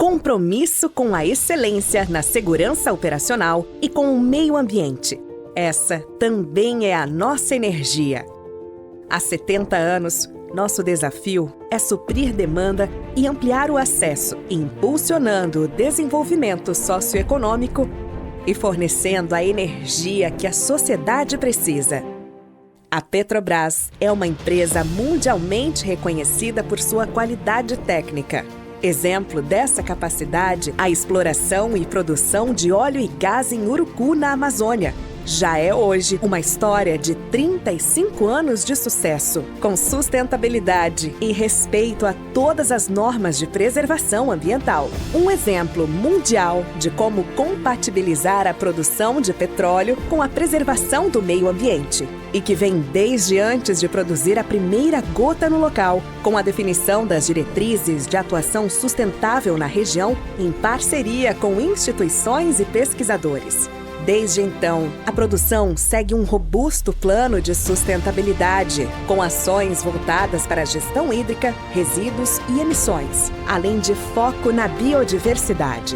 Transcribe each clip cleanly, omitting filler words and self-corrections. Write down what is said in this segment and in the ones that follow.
Compromisso com a excelência na segurança operacional e com o meio ambiente. Essa também é a nossa energia. Há 70 anos, nosso desafio é suprir demanda e ampliar o acesso, impulsionando o desenvolvimento socioeconômico e fornecendo a energia que a sociedade precisa. A Petrobras é uma empresa mundialmente reconhecida por sua qualidade técnica. Exemplo dessa capacidade, a exploração e produção de óleo e gás em Urucu, na Amazônia. Já é hoje uma história de 35 anos de sucesso, com sustentabilidade e respeito a todas as normas de preservação ambiental. Um exemplo mundial de como compatibilizar a produção de petróleo com a preservação do meio ambiente. E que vem desde antes de produzir a primeira gota no local, com a definição das diretrizes de atuação sustentável na região, em parceria com instituições e pesquisadores. Desde então, a produção segue um robusto plano de sustentabilidade, com ações voltadas para a gestão hídrica, resíduos e emissões, além de foco na biodiversidade.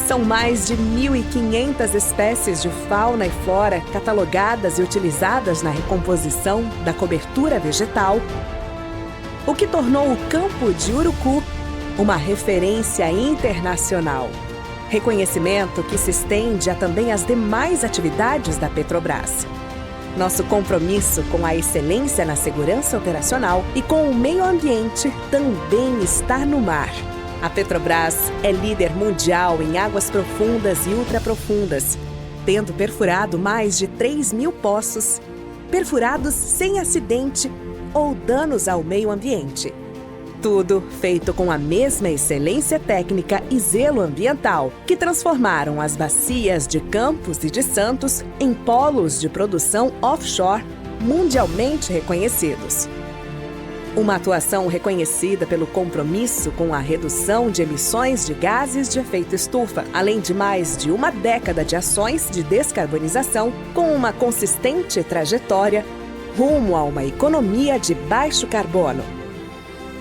São mais de 1.500 espécies de fauna e flora catalogadas e utilizadas na recomposição da cobertura vegetal, o que tornou o campo de Urucu uma referência internacional. Reconhecimento que se estende a também as demais atividades da Petrobras. Nosso compromisso com a excelência na segurança operacional e com o meio ambiente também está no mar. A Petrobras é líder mundial em águas profundas e ultraprofundas, tendo perfurado mais de 3.000 poços, perfurados sem acidente ou danos ao meio ambiente. Tudo feito com a mesma excelência técnica e zelo ambiental que transformaram as bacias de Campos e de Santos em polos de produção offshore mundialmente reconhecidos. Uma atuação reconhecida pelo compromisso com a redução de emissões de gases de efeito estufa, além de mais de uma década de ações de descarbonização com uma consistente trajetória rumo a uma economia de baixo carbono.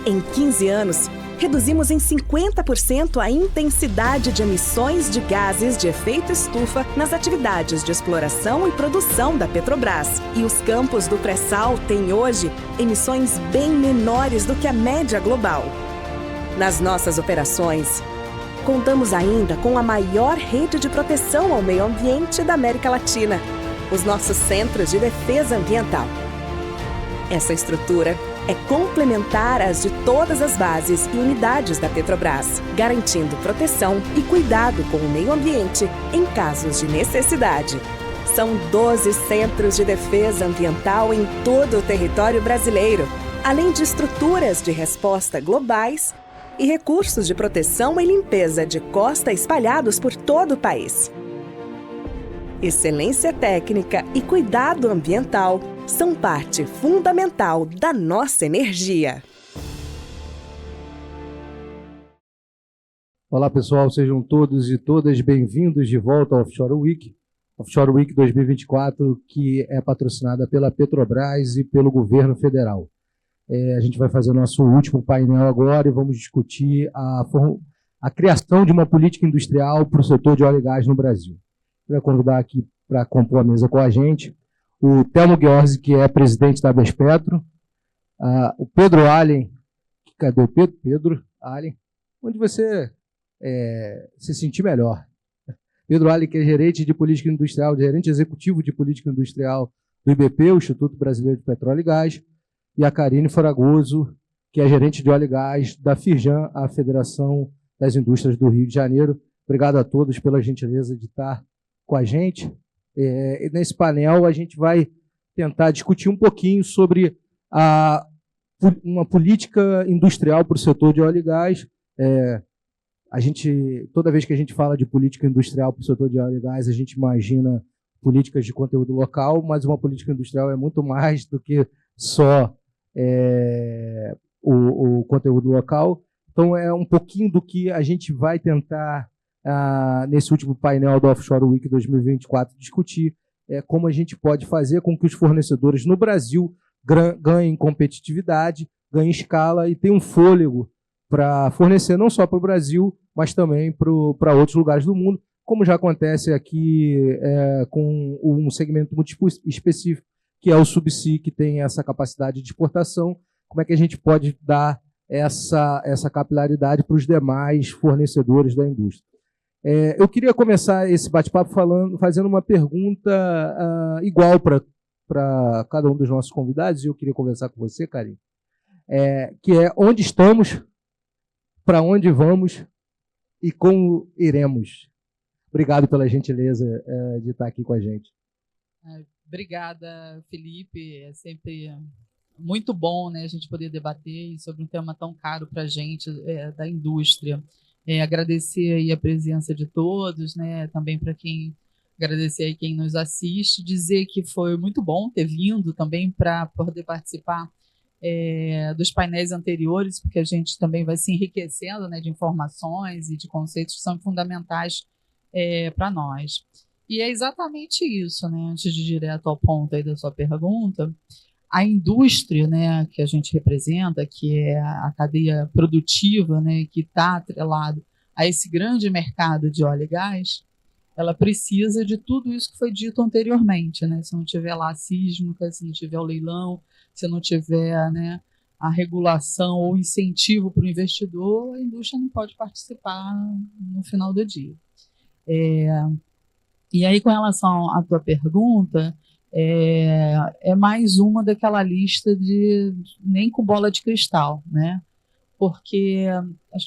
Em 15 anos, reduzimos em 50% a intensidade de emissões de gases de efeito estufa nas atividades de exploração e produção da Petrobras. E os campos do pré-sal têm hoje emissões bem menores do que a média global. Nas nossas operações, contamos ainda com a maior rede de proteção ao meio ambiente da América Latina, os nossos Centros de Defesa Ambiental. Essa estrutura é complementar às de todas as bases e unidades da Petrobras, garantindo proteção e cuidado com o meio ambiente em casos de necessidade. São 12 centros de defesa ambiental em todo o território brasileiro, além de estruturas de resposta globais e recursos de proteção e limpeza de costa espalhados por todo o país. Excelência técnica e cuidado ambiental são parte fundamental da nossa energia. Olá pessoal, sejam todos e todas bem-vindos de volta ao Offshore Week. Offshore Week 2024, que é patrocinada pela Petrobras e pelo governo federal. A gente vai fazer o nosso último painel agora e vamos discutir a criação de uma política industrial para o setor de óleo e gás no Brasil. Vou convidar aqui para compor a mesa com a gente o Telmo Ghiorzi, que é presidente da Bespetro, o Pedro Allen, cadê o Pedro? Pedro Allen, onde você se sentir melhor. Pedro Allen, que é gerente de política industrial, gerente executivo de política industrial do IBP, o Instituto Brasileiro de Petróleo e Gás, e a Karine Fragoso, que é gerente de óleo e gás da Firjan, a Federação das Indústrias do Rio de Janeiro. Obrigado a todos pela gentileza de estar com a gente. E nesse painel a gente vai tentar discutir um pouquinho sobre uma política industrial para o setor de óleo e gás. Toda vez que a gente fala de política industrial para o setor de óleo e gás, a gente imagina políticas de conteúdo local, mas uma política industrial é muito mais do que só o conteúdo local. Então é um pouquinho do que a gente vai tentar nesse último painel do Offshore Week 2024, discutir como a gente pode fazer com que os fornecedores no Brasil ganhem competitividade, ganhem escala e tenham um fôlego para fornecer não só para o Brasil, mas também para outros lugares do mundo, como já acontece aqui com um segmento muito específico, que é o Subsea, que tem essa capacidade de exportação. Como é que a gente pode dar essa capilaridade para os demais fornecedores da indústria? Eu queria começar esse bate-papo fazendo uma pergunta igual para cada um dos nossos convidados, e eu queria conversar com você, Karim, que é onde estamos, para onde vamos e como iremos. Obrigado pela gentileza de estar aqui com a gente. Obrigada, Felipe. É sempre muito bom, né, a gente poder debater sobre um tema tão caro para a gente, da indústria. Agradecer aí a presença de todos, né, também agradecer aí quem nos assiste, dizer que foi muito bom ter vindo também para poder participar dos painéis anteriores, porque a gente também vai se enriquecendo, né, de informações e de conceitos que são fundamentais para nós. E é exatamente isso, né, antes de ir direto ao ponto aí da sua pergunta, a indústria, né, que a gente representa, que é a cadeia produtiva, né, que está atrelado a esse grande mercado de óleo e gás, ela precisa de tudo isso que foi dito anteriormente, né? Se não tiver lá a sísmica, se não tiver o leilão, se não tiver, né, a regulação ou incentivo para o investidor, a indústria não pode participar no final do dia. E aí, com relação à tua pergunta, é mais uma daquela lista de nem com bola de cristal, né? Porque,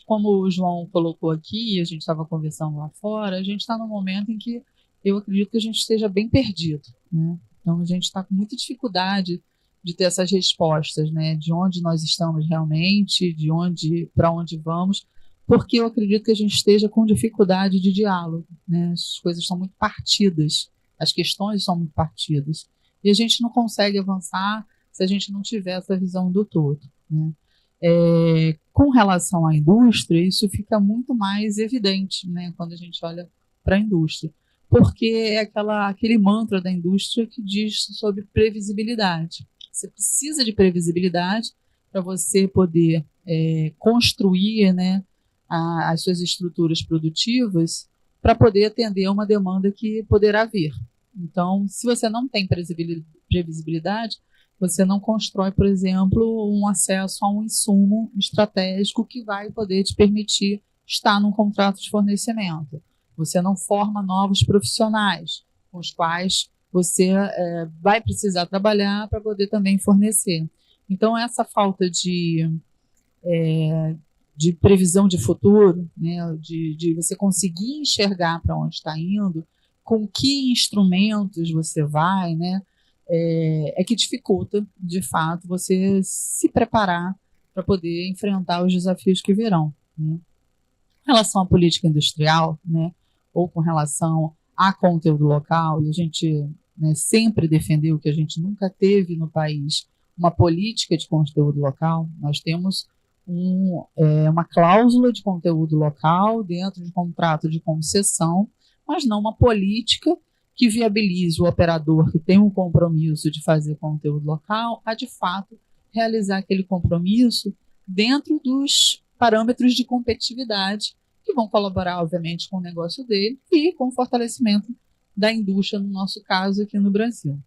como o João colocou aqui, a gente estava conversando lá fora, a gente está num momento em que eu acredito que a gente esteja bem perdido, né? Então, a gente está com muita dificuldade de ter essas respostas, né? De onde nós estamos realmente, para onde vamos, porque eu acredito que a gente esteja com dificuldade de diálogo, né? As coisas são muito partidas, as questões são muito partidas, e a gente não consegue avançar se a gente não tiver essa visão do todo, né? Com relação à indústria, isso fica muito mais evidente, né, quando a gente olha para a indústria, porque é aquele mantra da indústria que diz sobre previsibilidade. Você precisa de previsibilidade para você poder construir, né, as suas estruturas produtivas para poder atender a uma demanda que poderá vir. Então, se você não tem previsibilidade, você não constrói, por exemplo, um acesso a um insumo estratégico que vai poder te permitir estar num contrato de fornecimento. Você não forma novos profissionais com os quais você vai precisar trabalhar para poder também fornecer. Então, essa falta de previsão de futuro, né, de você conseguir enxergar para onde está indo, com que instrumentos você vai, né, que dificulta, de fato, você se preparar para poder enfrentar os desafios que virão, né? Com relação à política industrial, né, ou com relação a conteúdo local, e a gente, né, sempre defendeu que a gente nunca teve no país uma política de conteúdo local. Nós temos uma cláusula de conteúdo local dentro de contrato de concessão, mas não uma política que viabilize o operador que tem um compromisso de fazer conteúdo local a, de fato, realizar aquele compromisso dentro dos parâmetros de competitividade que vão colaborar, obviamente, com o negócio dele e com o fortalecimento da indústria, no nosso caso, aqui no Brasil.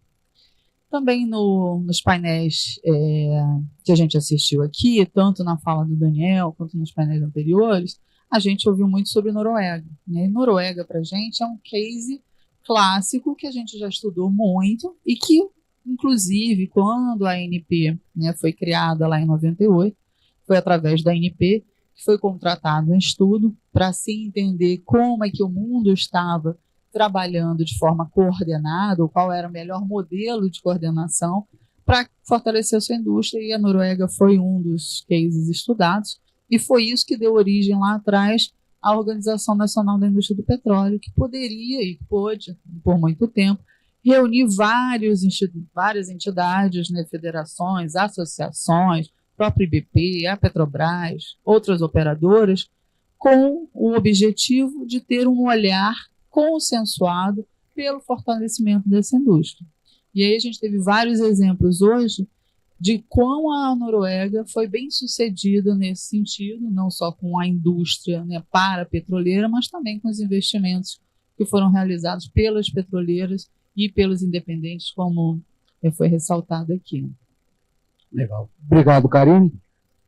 Também nos painéis que a gente assistiu aqui, tanto na fala do Daniel quanto nos painéis anteriores, a gente ouviu muito sobre Noruega, né? Noruega, para a gente, é um case clássico que a gente já estudou muito e que, inclusive, quando a ANP, né, foi criada lá em 98, foi através da ANP que foi contratado um estudo para se entender como é que o mundo estava trabalhando de forma coordenada, ou qual era o melhor modelo de coordenação para fortalecer a sua indústria, e a Noruega foi um dos cases estudados, e foi isso que deu origem lá atrás à Organização Nacional da Indústria do Petróleo, que poderia e pôde, por muito tempo, reunir várias entidades, né, federações, associações, próprio IBP, a Petrobras, outras operadoras, com o objetivo de ter um olhar consensuado pelo fortalecimento dessa indústria. E aí a gente teve vários exemplos hoje de quão a Noruega foi bem sucedida nesse sentido, não só com a indústria, né, para petroleira, mas também com os investimentos que foram realizados pelas petroleiras e pelos independentes, como foi ressaltado aqui. Legal. Obrigado, Karine.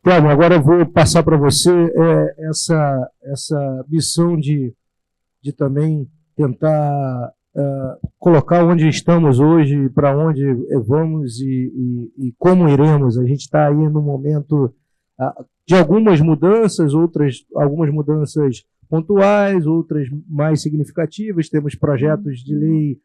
Telmo, agora eu vou passar para você essa missão de também tentar colocar onde estamos hoje, para onde vamos e como iremos. A gente está aí no momento de algumas mudanças, algumas mudanças pontuais, outras mais significativas. Temos projetos de lei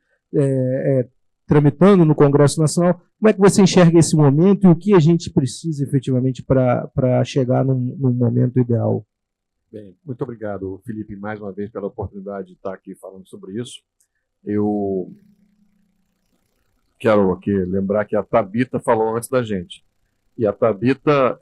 tramitando no Congresso Nacional. Como é que você enxerga esse momento e o que a gente precisa efetivamente para chegar num momento ideal? Bem, muito obrigado, Felipe, mais uma vez pela oportunidade de estar aqui falando sobre isso. Eu quero aqui lembrar que a Thabita falou antes da gente. E a Thabita,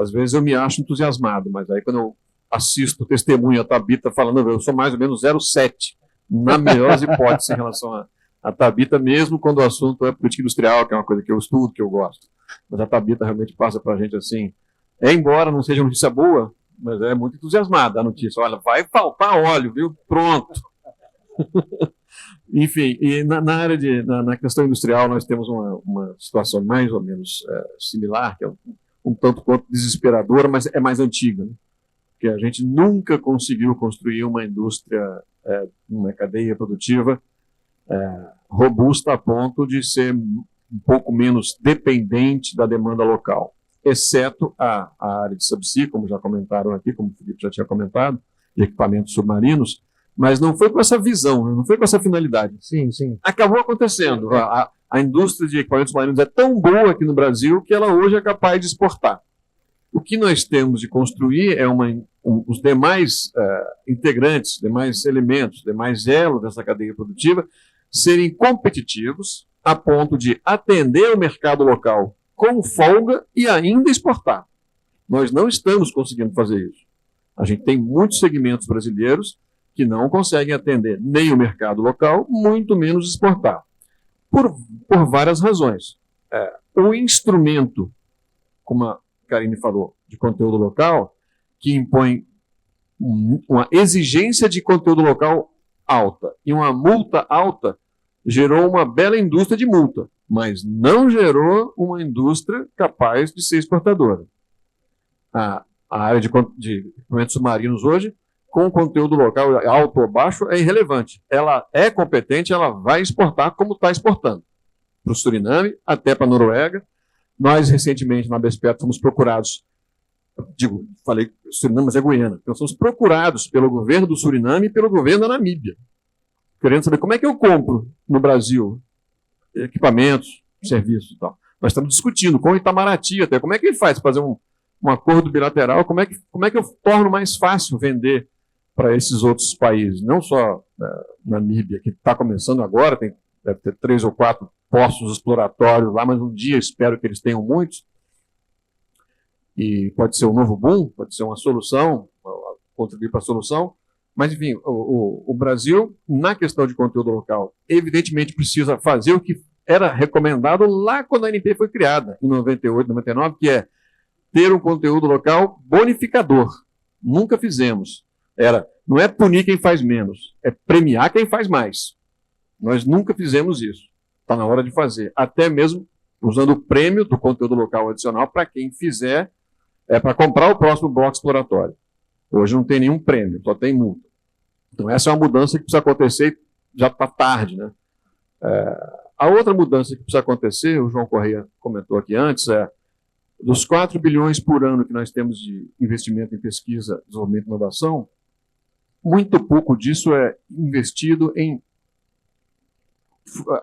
às vezes eu me acho entusiasmado, mas aí quando eu assisto o testemunho a Thabita falando, eu sou mais ou menos 0,7, na melhor hipótese em relação a Thabita, mesmo quando o assunto é política industrial, que é uma coisa que eu estudo, que eu gosto. Mas a Thabita realmente passa para a gente assim, embora não seja notícia boa, mas é muito entusiasmada a notícia. Olha, vai faltar óleo, viu? Pronto. Enfim, e na questão industrial nós temos uma situação mais ou menos similar, que é um tanto quanto desesperadora, mas é mais antiga, né? Porque a gente nunca conseguiu construir uma indústria, uma cadeia produtiva robusta a ponto de ser um pouco menos dependente da demanda local, exceto a área de subsea, como já comentaram aqui, como o Felipe já tinha comentado, de equipamentos submarinos, mas não foi com essa visão, não foi com essa finalidade. Sim, sim. Acabou acontecendo. A indústria de equipamentos submarinos é tão boa aqui no Brasil que ela hoje é capaz de exportar. O que nós temos de construir é os demais integrantes, demais elementos, demais elos dessa cadeia produtiva serem competitivos a ponto de atender o mercado local com folga e ainda exportar. Nós não estamos conseguindo fazer isso. A gente tem muitos segmentos brasileiros que não conseguem atender nem o mercado local, muito menos exportar. Por várias razões. O instrumento, como a Karine falou, de conteúdo local, que impõe uma exigência de conteúdo local alta e uma multa alta, gerou uma bela indústria de multa, mas não gerou uma indústria capaz de ser exportadora. A área de equipamentos submarinos hoje, com conteúdo local alto ou baixo, é irrelevante. Ela é competente, ela vai exportar como está exportando. Para o Suriname, até para a Noruega. Nós, recentemente, na BESPET, fomos procurados, falei Suriname, mas é Guiana, nós fomos procurados pelo governo do Suriname e pelo governo da Namíbia, querendo saber como é que eu compro no Brasil equipamentos, serviços e tal. Nós estamos discutindo com o Itamaraty até, como é que ele faz para fazer um acordo bilateral, como é que eu torno mais fácil vender para esses outros países, não só Namíbia, que está começando agora, deve ter 3 ou 4 postos exploratórios lá, mas um dia espero que eles tenham muitos, e pode ser um novo boom, pode ser uma solução, contribuir para a solução, mas enfim, o Brasil, na questão de conteúdo local, evidentemente precisa fazer o que era recomendado lá quando a ANP foi criada, em 98, 99, que é ter um conteúdo local bonificador. Nunca fizemos. Não é punir quem faz menos, é premiar quem faz mais. Nós nunca fizemos isso. Está na hora de fazer. Até mesmo usando o prêmio do conteúdo local adicional para quem fizer, para comprar o próximo bloco exploratório. Hoje não tem nenhum prêmio, só tem multa. Então essa é uma mudança que precisa acontecer, já está tarde, né? A outra mudança que precisa acontecer, o João Correia comentou aqui antes, dos 4 bilhões por ano que nós temos de investimento em pesquisa, desenvolvimento e inovação, muito pouco disso é investido em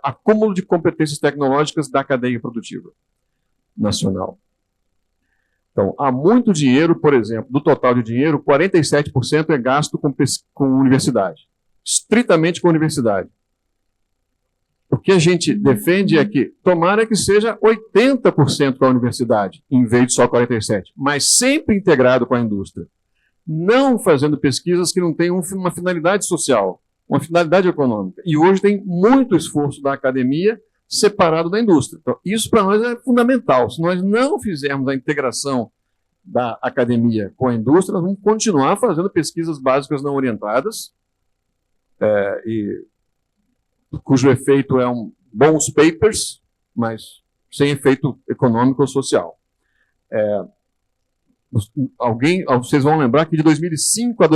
acúmulo de competências tecnológicas da cadeia produtiva nacional. Então, há muito dinheiro, por exemplo, do total de dinheiro, 47% é gasto com universidade, estritamente com universidade. O que a gente defende é que, tomara que seja 80% com a universidade, em vez de só 47%, mas sempre integrado com a indústria. Não fazendo pesquisas que não tenham uma finalidade social, uma finalidade econômica. E hoje tem muito esforço da academia separado da indústria. Então, isso para nós é fundamental. Se nós não fizermos a integração da academia com a indústria, nós vamos continuar fazendo pesquisas básicas não orientadas, cujo efeito é bons papers, mas sem efeito econômico ou social. Vocês vão lembrar que de 2005 a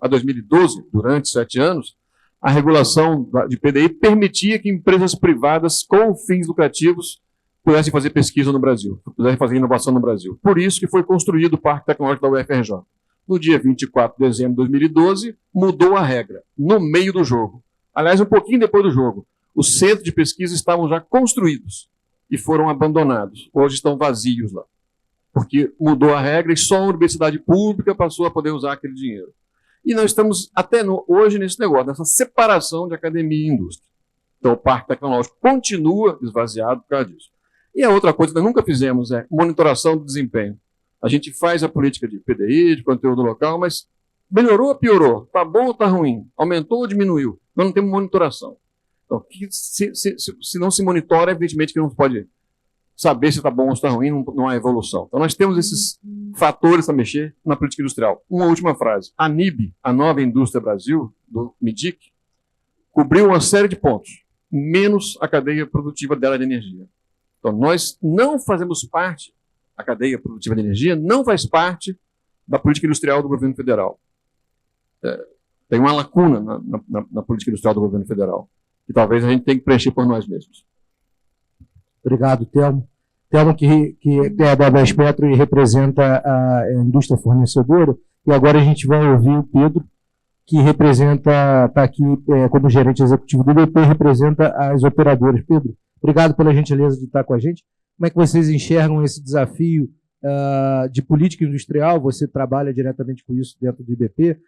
2012, durante 7 anos, a regulação de PDI permitia que empresas privadas com fins lucrativos pudessem fazer pesquisa no Brasil, pudessem fazer inovação no Brasil. Por isso que foi construído o Parque Tecnológico da UFRJ. No dia 24 de dezembro de 2012, mudou a regra, no meio do jogo. Aliás, um pouquinho depois do jogo. Os centros de pesquisa estavam já construídos e foram abandonados. Hoje estão vazios lá, porque mudou a regra e só a universidade pública passou a poder usar aquele dinheiro. E nós estamos até hoje nesse negócio, nessa separação de academia e indústria. Então o Parque Tecnológico continua esvaziado por causa disso. E a outra coisa que nós nunca fizemos é monitoração do desempenho. A gente faz a política de PDI, de conteúdo local, mas melhorou ou piorou? Está bom ou está ruim? Aumentou ou diminuiu? Nós não temos monitoração. Então, se não se monitora, evidentemente que não se pode saber se está bom ou se está ruim, não há evolução. Então, nós temos esses fatores a mexer na política industrial. Uma última frase. A NIB, a Nova Indústria Brasil, do MIDIC, cobriu uma série de pontos, menos a cadeia produtiva dela de energia. Então, nós não fazemos parte, a cadeia produtiva de energia não faz parte da política industrial do governo federal. Tem uma lacuna na política industrial do governo federal, que talvez a gente tenha que preencher por nós mesmos. Obrigado, Telmo. Telmo, que é da Bespetro e representa a indústria fornecedora, e agora a gente vai ouvir o Pedro, que está aqui como gerente executivo do BP, representa as operadoras. Pedro, obrigado pela gentileza de estar com a gente. Como é que vocês enxergam esse desafio de política industrial? Você trabalha diretamente com isso dentro do IBP,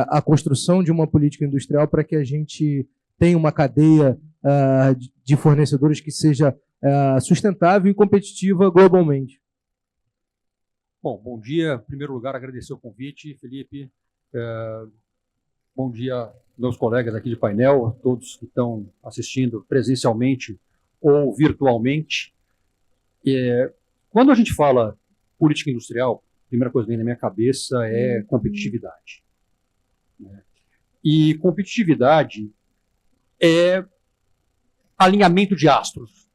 a construção de uma política industrial para que a gente tenha uma cadeia de fornecedores que seja sustentável e competitiva globalmente. Bom dia. Em primeiro lugar, agradecer o convite, Felipe. Bom dia, meus colegas aqui de painel, todos que estão assistindo presencialmente ou virtualmente. Quando a gente fala política industrial, a primeira coisa que vem na minha cabeça é competitividade. E competitividade é alinhamento de astros,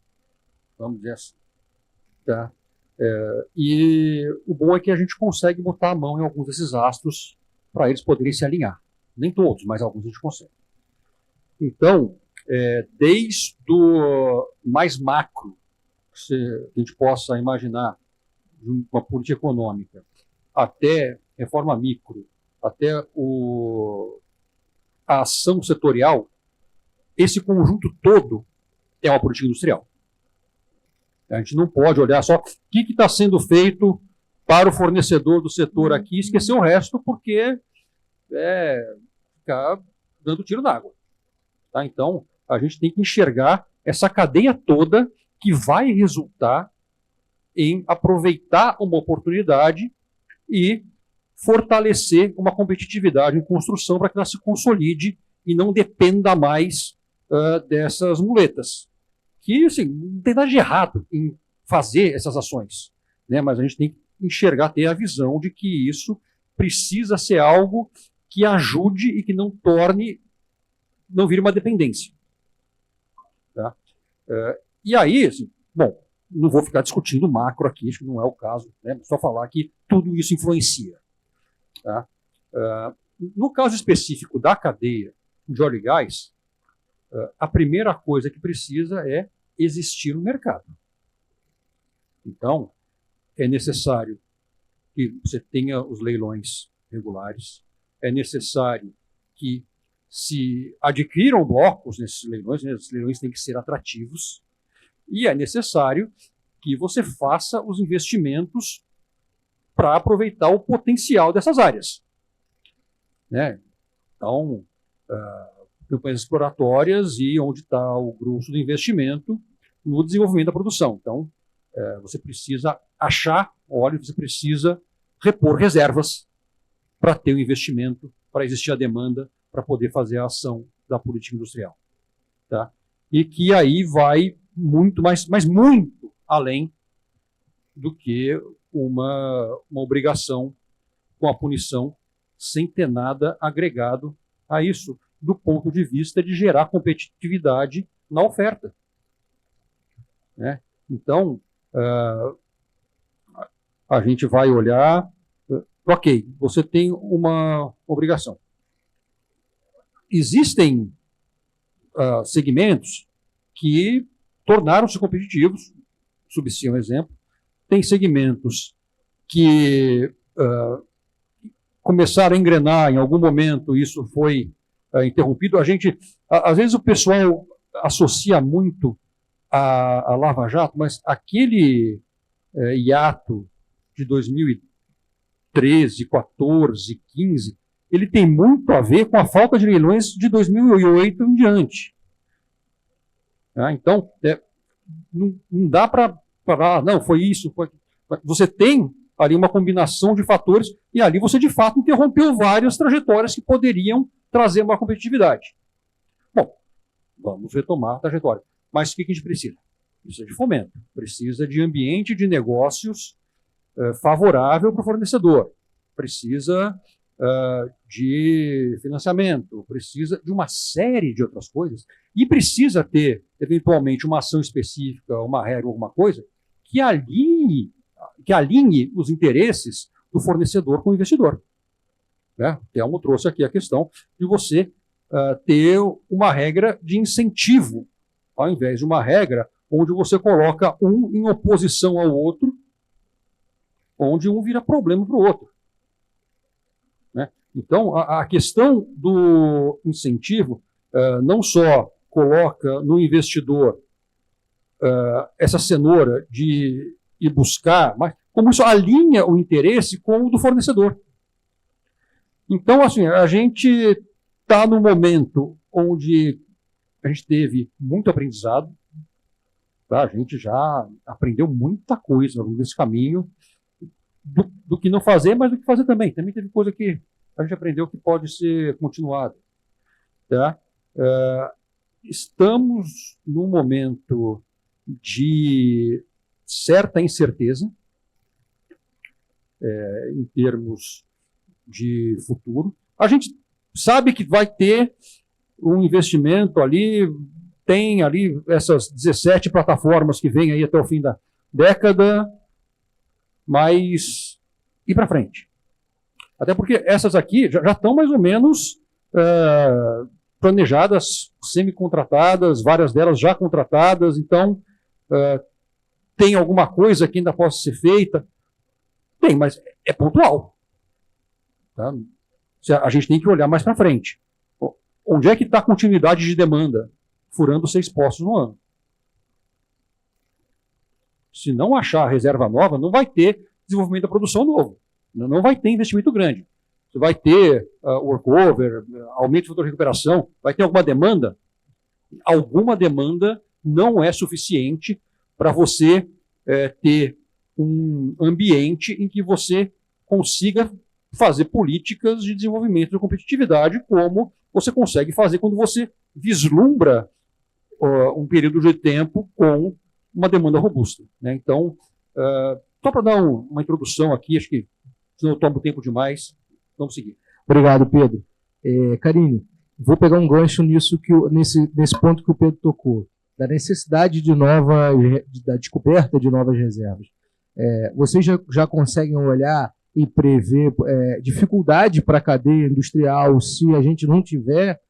vamos dizer assim. Tá? E o bom é que a gente consegue botar a mão em alguns desses astros para eles poderem se alinhar. Nem todos, mas alguns a gente consegue. Então, desde o mais macro que a gente possa imaginar, de uma política econômica, até reforma micro, até a ação setorial, esse conjunto todo é uma política industrial. A gente não pode olhar só o que está sendo feito para o fornecedor do setor aqui e esquecer o resto, porque ficar dando tiro na água. Tá? Então, a gente tem que enxergar essa cadeia toda que vai resultar em aproveitar uma oportunidade e fortalecer uma competitividade em construção para que ela se consolide e não dependa mais dessas muletas. Que, assim, não tem nada de errado em fazer essas ações, né? Mas a gente tem que enxergar, ter a visão de que isso precisa ser algo que ajude e que não vire uma dependência. Tá? E aí, assim, bom, não vou ficar discutindo macro aqui, acho que não é o caso, né? Só falar que tudo isso influencia. Tá? No caso específico da cadeia de óleo e gás, a primeira coisa que precisa é existir um mercado. Então, é necessário que você tenha os leilões regulares, é necessário que se adquiram blocos nesses leilões, né? Esses leilões têm que ser atrativos, e é necessário que você faça os investimentos para aproveitar o potencial dessas áreas. Né? Então, campanhas exploratórias e onde está o grosso do investimento no desenvolvimento da produção. Então, você precisa achar óleo, você precisa repor reservas para ter o investimento, para existir a demanda, para poder fazer a ação da política industrial. Tá? e que aí vai muito mais, mas muito além do que uma obrigação com a punição sem ter nada agregado a isso, do ponto de vista de gerar competitividade na oferta. Né? Então, a gente vai olhar, ok, você tem uma obrigação. Existem segmentos que tornaram-se competitivos, Subsi é um exemplo. Tem segmentos que começaram a engrenar em algum momento, isso foi interrompido. Às vezes o pessoal associa muito a Lava Jato, mas aquele hiato de 2013, 14, 15, ele tem muito a ver com a falta de leilões de 2008 em diante. Então, não dá para falar, não, foi isso. Você tem ali uma combinação de fatores e ali você, de fato, interrompeu várias trajetórias que poderiam trazer uma competitividade. Bom, vamos retomar a trajetória. Mas o que a gente precisa? Precisa de fomento, precisa de ambiente de negócios favorável para o fornecedor, precisa de financiamento, precisa de uma série de outras coisas e precisa ter, eventualmente, uma ação específica, uma regra, alguma coisa que alinhe os interesses do fornecedor com o investidor. Né? Telmo trouxe aqui a questão de você ter uma regra de incentivo, ao invés de uma regra onde você coloca um em oposição ao outro, onde um vira problema para o outro. Né? Então, a questão do incentivo não só coloca no investidor essa cenoura de ir buscar, mas como isso alinha o interesse com o do fornecedor. Então, assim, a gente está no momento onde a gente teve muito aprendizado, tá? A gente já aprendeu muita coisa nesse caminho, do que não fazer, mas do que fazer também. Também teve coisa que a gente aprendeu que pode ser continuada. Tá? Estamos num momento de certa incerteza em termos de futuro. A gente sabe que vai ter um investimento ali, tem ali essas 17 plataformas que vêm aí até o fim da década, mas e para frente? Até porque essas aqui já estão mais ou menos planejadas, semi-contratadas, várias delas já contratadas, então tem alguma coisa que ainda possa ser feita? Tem, mas é pontual. Tá? A gente tem que olhar mais para frente. Onde é que está a continuidade de demanda? Furando 6 postos no ano. Se não achar reserva nova, não vai ter desenvolvimento da produção novo. Não vai ter investimento grande. Você vai ter workover, aumento do fator de recuperação, vai ter alguma demanda? Alguma demanda não é suficiente para você ter um ambiente em que você consiga fazer políticas de desenvolvimento de competitividade, como você consegue fazer quando você vislumbra um período de tempo com uma demanda robusta. Né? Então, só para dar uma introdução aqui, acho que senão eu tomo tempo demais, vamos seguir. Obrigado, Pedro. Karine, vou pegar um gancho nesse ponto que o Pedro tocou, da necessidade da descoberta de novas reservas. Vocês já conseguem olhar e prever dificuldade para a cadeia industrial se a gente não tiver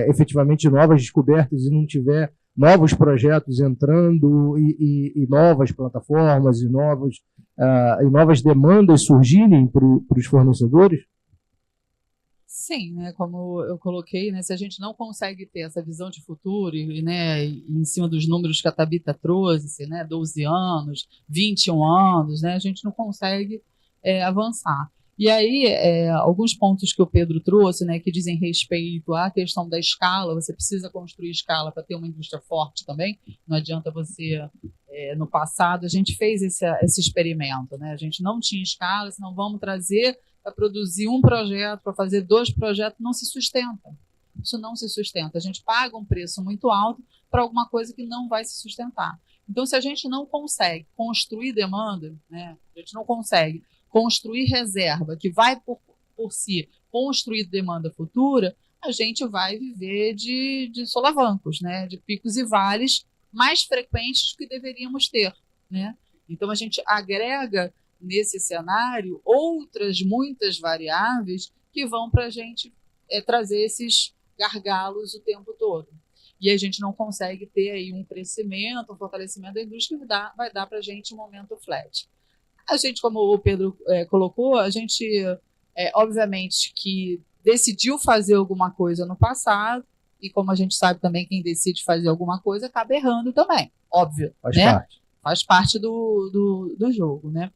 efetivamente novas descobertas e não tiver novos projetos entrando e novas plataformas e novas demandas surgirem para os fornecedores? Sim, né, como eu coloquei, né, se a gente não consegue ter essa visão de futuro né, em cima dos números que a Thabita trouxe, né, 12 anos, 21 anos, né, a gente não consegue avançar. E aí, alguns pontos que o Pedro trouxe, né, que dizem respeito à questão da escala, você precisa construir escala para ter uma indústria forte também, não adianta você, no passado, a gente fez esse experimento, né, a gente não tinha escala, senão vamos trazer para produzir um projeto, para fazer 2 projetos, não se sustenta. Isso não se sustenta. A gente paga um preço muito alto para alguma coisa que não vai se sustentar. Então, se a gente não consegue construir demanda, né, a gente não consegue construir reserva que vai por si construir demanda futura, a gente vai viver de solavancos, né, de picos e vales mais frequentes do que deveríamos ter, né? Então, a gente agrega nesse cenário outras muitas variáveis que vão para a gente trazer esses gargalos o tempo todo. E a gente não consegue ter aí um crescimento, um fortalecimento da indústria que vai dar para a gente um momento flat. A gente, como o Pedro colocou, a gente, obviamente, que decidiu fazer alguma coisa no passado, e como a gente sabe também, quem decide fazer alguma coisa acaba errando também, óbvio. Faz né? parte. Faz parte do jogo, né?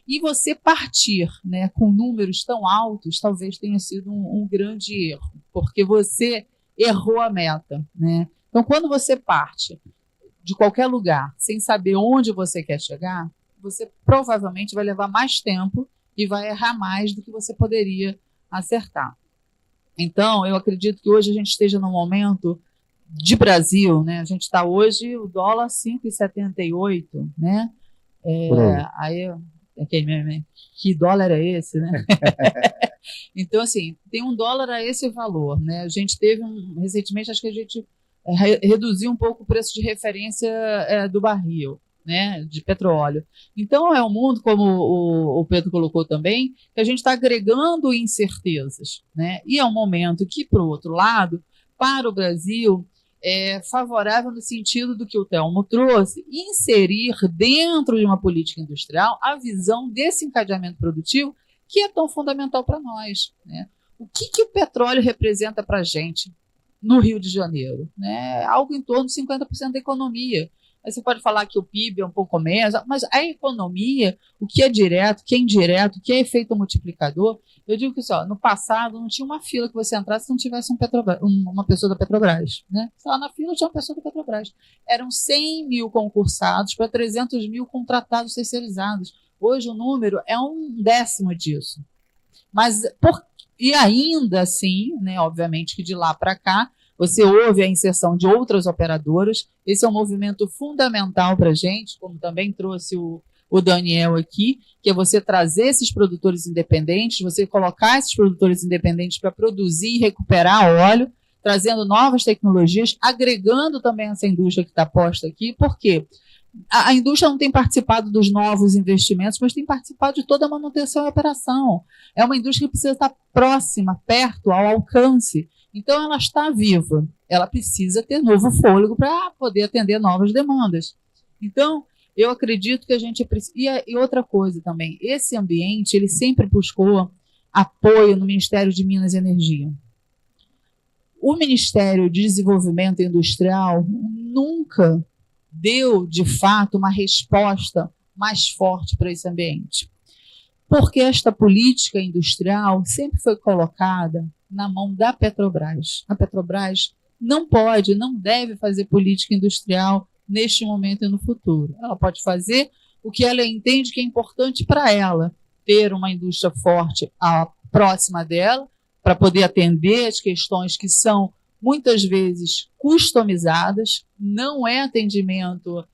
E você partir, né, com números tão altos talvez tenha sido um grande erro, porque você errou a meta, né? Então, quando você parte de qualquer lugar sem saber onde você quer chegar, você provavelmente vai levar mais tempo e vai errar mais do que você poderia acertar. Então, eu acredito que hoje a gente esteja num momento de Brasil, né? A gente está hoje, o dólar 5,78, né? Aí, que dólar é esse, né? Então, assim, tem um dólar a esse valor, né? A gente teve recentemente, acho que a gente reduziu um pouco o preço de referência do barril, né, de petróleo. Então, é um mundo, como o Pedro colocou também, que a gente está agregando incertezas, né? E é um momento que, por outro lado, para o Brasil, é favorável no sentido do que o Telmo trouxe, inserir dentro de uma política industrial a visão desse encadeamento produtivo que é tão fundamental para nós, né? O que o petróleo representa para a gente no Rio de Janeiro? Né? Algo em torno de 50% da economia. Aí você pode falar que o PIB é um pouco menos, mas a economia, o que é direto, o que é indireto, o que é efeito multiplicador, eu digo que no passado não tinha uma fila que você entrasse se não tivesse uma pessoa da Petrobras. Né? Lá na fila tinha uma pessoa da Petrobras. Eram 100 mil concursados para 300 mil contratados terceirizados. Hoje o número é 1/10 disso. E ainda assim, né, obviamente que de lá para cá, você ouve a inserção de outras operadoras. Esse é um movimento fundamental para a gente, como também trouxe o Daniel aqui, que é você trazer esses produtores independentes, você colocar esses produtores independentes para produzir e recuperar óleo, trazendo novas tecnologias, agregando também essa indústria que está posta aqui. Por quê? A indústria não tem participado dos novos investimentos, mas tem participado de toda a manutenção e operação. É uma indústria que precisa estar próxima, perto, ao alcance. Então, ela está viva. Ela precisa ter novo fôlego para poder atender novas demandas. Então, eu acredito que a gente precisa... E outra coisa também, esse ambiente, ele sempre buscou apoio no Ministério de Minas e Energia. O Ministério de Desenvolvimento Industrial nunca deu, de fato, uma resposta mais forte para esse ambiente. Porque esta política industrial sempre foi colocada na mão da Petrobras. A Petrobras não pode, não deve fazer política industrial neste momento e no futuro. Ela pode fazer o que ela entende que é importante para ela, ter uma indústria forte próxima dela, para poder atender as questões que são muitas vezes customizadas, não é atendimento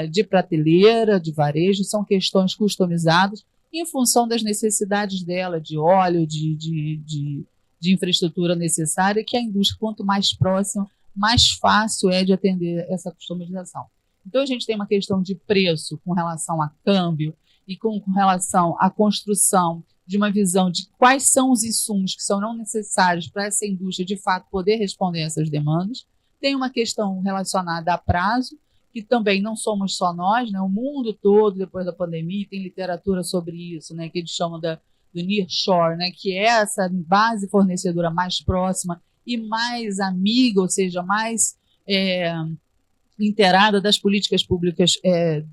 de prateleira, de varejo, são questões customizadas em função das necessidades dela, de óleo, de infraestrutura necessária, que a indústria, quanto mais próxima, mais fácil é de atender essa customização. Então, a gente tem uma questão de preço com relação a câmbio e com relação à construção de uma visão de quais são os insumos que são não necessários para essa indústria, de fato, poder responder a essas demandas. Tem uma questão relacionada a prazo, que também não somos só nós, né? O mundo todo, depois da pandemia, tem literatura sobre isso, né? Que eles chamam do nearshore, né? Que é essa base fornecedora mais próxima e mais amiga, ou seja, mais inteirada das políticas públicas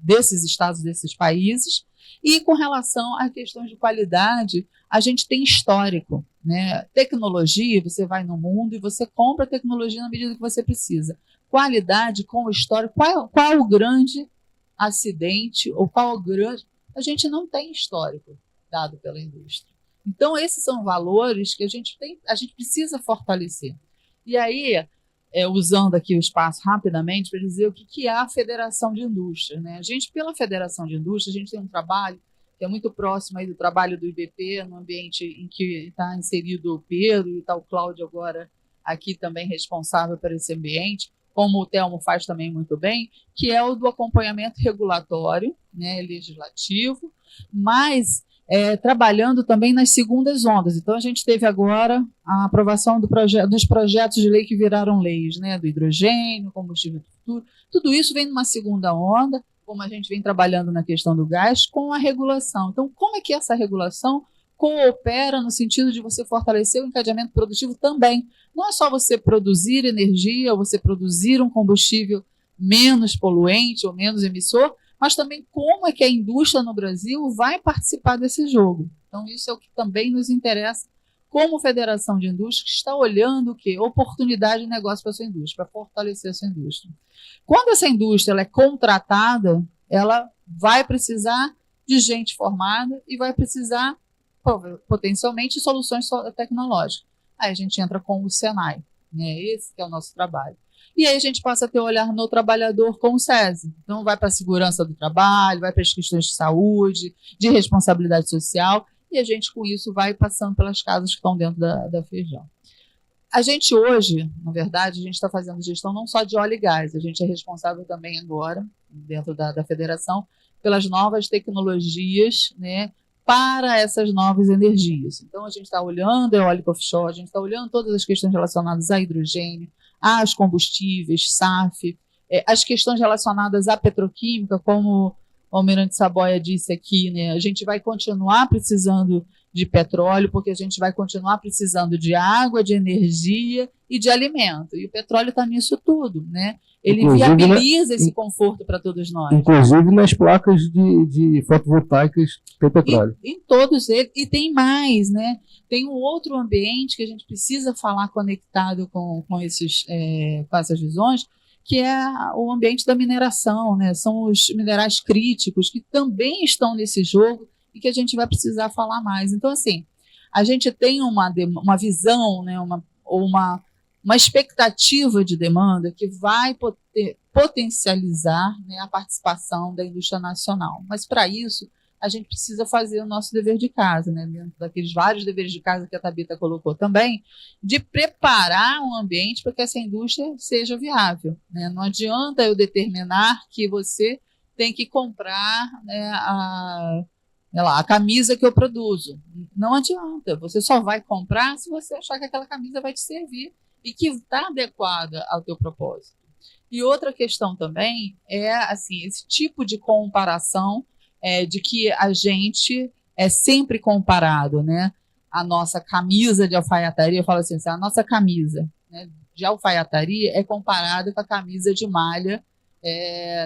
desses estados, desses países. E com relação a questões de qualidade, a gente tem histórico, né? Tecnologia, você vai no mundo e você compra tecnologia na medida que você precisa. Qualidade com o histórico, qual o grande acidente ou qual o grande... A gente não tem histórico dado pela indústria. Então, esses são valores que a gente precisa fortalecer. E aí, usando aqui o espaço rapidamente para dizer o que é a Federação de Indústria, né? A gente, pela Federação de Indústria, a gente tem um trabalho que é muito próximo aí do trabalho do IBP, no ambiente em que está inserido o Pedro e está o Cláudio agora aqui também responsável por esse ambiente, como o Telmo faz também muito bem, que é o do acompanhamento regulatório, né, legislativo, mas trabalhando também nas segundas ondas. Então, a gente teve agora a aprovação dos projetos de lei que viraram leis, né, do hidrogênio, combustível do futuro. Tudo isso vem numa segunda onda, como a gente vem trabalhando na questão do gás, com a regulação. Então, como é que essa regulação coopera no sentido de você fortalecer o encadeamento produtivo também? Não é só você produzir energia, ou você produzir um combustível menos poluente ou menos emissor, mas também como é que a indústria no Brasil vai participar desse jogo. Então, isso é o que também nos interessa como Federação de Indústria, que está olhando o quê? Oportunidade de negócio para a sua indústria, para fortalecer a sua indústria. Quando essa indústria ela é contratada, ela vai precisar de gente formada e vai precisar, potencialmente, de soluções tecnológicas. Aí a gente entra com o Senai, né? Esse que é o nosso trabalho. E aí a gente passa a ter um olhar no trabalhador com o SESI. Então, vai para a segurança do trabalho, vai para as questões de saúde, de responsabilidade social, e a gente, com isso, vai passando pelas casas que estão dentro da Feijão. A gente hoje, na verdade, a gente está fazendo gestão não só de óleo e gás, a gente é responsável também agora, dentro da federação, pelas novas tecnologias, né, para essas novas energias. Então, a gente está olhando a eólica offshore, a gente está olhando todas as questões relacionadas a hidrogênio, aos combustíveis, SAF, as questões relacionadas à petroquímica, como o Almirante Saboia disse aqui, né, a gente vai continuar precisando de petróleo, porque a gente vai continuar precisando de água, de energia e de alimento. E o petróleo está nisso tudo, né? Ele inclusive, viabiliza esse conforto para todos nós. Inclusive nas placas de fotovoltaicas tem petróleo. Em todos eles. E tem mais, né? Tem um outro ambiente que a gente precisa falar conectado com essas visões, que é o ambiente da mineração, né? São os minerais críticos que também estão nesse jogo e que a gente vai precisar falar mais. Então, assim, a gente tem uma visão, né? uma expectativa de demanda que vai potencializar, né, a participação da indústria nacional. Mas, para isso, a gente precisa fazer o nosso dever de casa, né, dentro daqueles vários deveres de casa que a Thabita colocou também, de preparar um ambiente para que essa indústria seja viável, né? Não adianta eu determinar que você tem que comprar, né, a camisa que eu produzo. Não adianta. Você só vai comprar se você achar que aquela camisa vai te servir e que está adequada ao teu propósito. E outra questão também é assim, esse tipo de comparação de que a gente é sempre comparado, né? A nossa camisa de alfaiataria, eu falo assim, a nossa camisa, né, de alfaiataria é comparada com a camisa de malha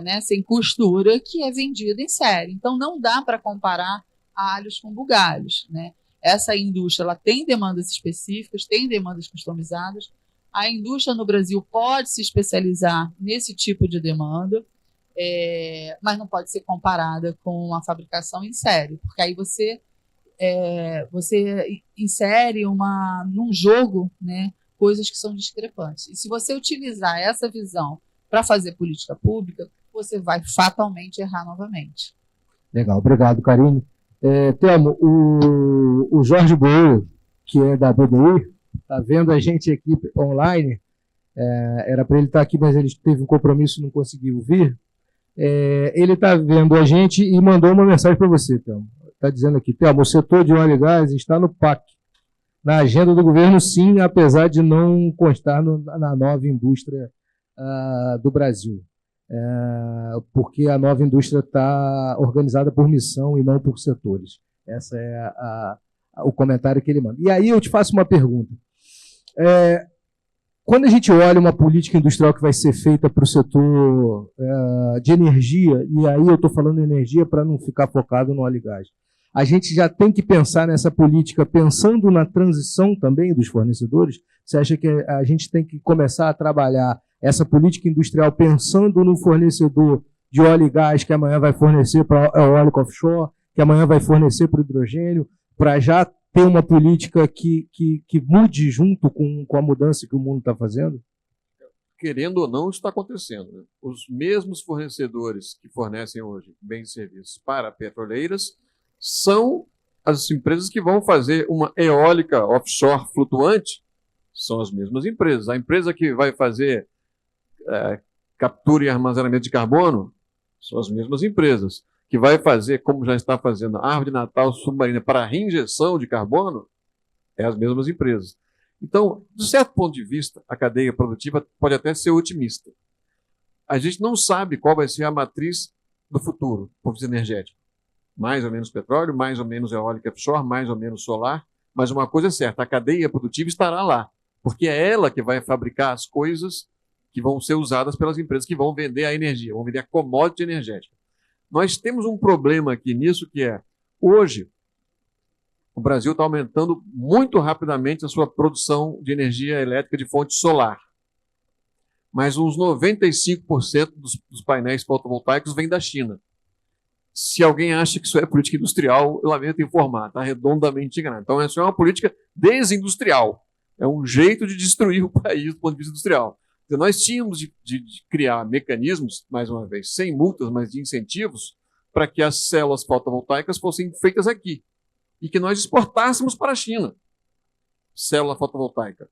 né, sem costura, que é vendida em série. Então, não dá para comparar alhos com bugalhos, né? Essa indústria ela tem demandas específicas, tem demandas customizadas. A indústria no Brasil pode se especializar nesse tipo de demanda, mas não pode ser comparada com a fabricação em série, porque aí você insere num jogo, né, coisas que são discrepantes. E se você utilizar essa visão para fazer política pública, você vai fatalmente errar novamente. Legal, obrigado, Karine. Telmo, o Jorge Boer, que é da BDI, está vendo a gente aqui online. Era para ele estar aqui, mas ele teve um compromisso e não conseguiu vir. Ele está vendo a gente e mandou uma mensagem para você, Telmo. Está dizendo aqui, Telmo, o setor de óleo e gás está no PAC. Na agenda do governo, sim, apesar de não constar na nova indústria do Brasil. Porque a nova indústria está organizada por missão e não por setores. Esse é o comentário que ele manda. E aí eu te faço uma pergunta. Quando a gente olha uma política industrial que vai ser feita para o setor de energia, e aí eu estou falando energia para não ficar focado no óleo e gás, a gente já tem que pensar nessa política pensando na transição também dos fornecedores? Você acha que a gente tem que começar a trabalhar essa política industrial pensando no fornecedor de óleo e gás que amanhã vai fornecer para a eólica offshore, que amanhã vai fornecer para o hidrogênio, para já ter uma política que mude junto com a mudança que o mundo está fazendo? querendo ou não, isso está acontecendo, né? Os mesmos fornecedores que fornecem hoje bens e serviços para petroleiras são as empresas que vão fazer uma eólica offshore flutuante, são as mesmas empresas. A empresa que vai fazer captura e armazenamento de carbono são as mesmas empresas. Que vai fazer, como já está fazendo, a árvore de Natal submarina para reinjeção de carbono, é as mesmas empresas. Então, de certo ponto de vista, a cadeia produtiva pode até ser otimista. A gente não sabe qual vai ser a matriz do futuro, do ponto de vista energético. Mais ou menos petróleo, mais ou menos eólica offshore, mais ou menos solar. Mas uma coisa é certa, a cadeia produtiva estará lá, porque é ela que vai fabricar as coisas que vão ser usadas pelas empresas que vão vender a energia, vão vender a commodity energética. Nós temos um problema aqui nisso, que é, hoje, o Brasil está aumentando muito rapidamente a sua produção de energia elétrica de fonte solar. Mas uns 95% dos painéis fotovoltaicos vêm da China. Se alguém acha que isso é política industrial, eu lamento informar, está redondamente enganado. Então, isso é uma política desindustrial. É um jeito de destruir o país do ponto de vista industrial. Então, nós tínhamos de criar mecanismos, mais uma vez, sem multas, mas de incentivos, para que as células fotovoltaicas fossem feitas aqui e que nós exportássemos para a China. Célula fotovoltaica.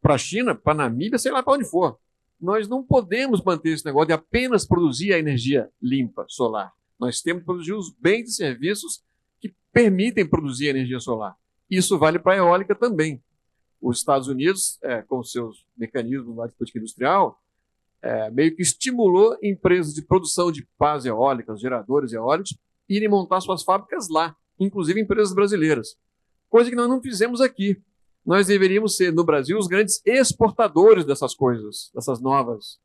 Para a China, para a Namíbia, sei lá para onde for. Nós não podemos manter esse negócio de apenas produzir a energia limpa, solar. Nós temos que produzir os bens e serviços que permitem produzir a energia solar. Isso vale para a eólica também. Os Estados Unidos, com seus mecanismos lá de política industrial, meio que estimulou empresas de produção de pás eólicas, geradores eólicos, irem montar suas fábricas lá, inclusive empresas brasileiras. Coisa que nós não fizemos aqui. Nós deveríamos ser, no Brasil, os grandes exportadores dessas coisas, dessas novas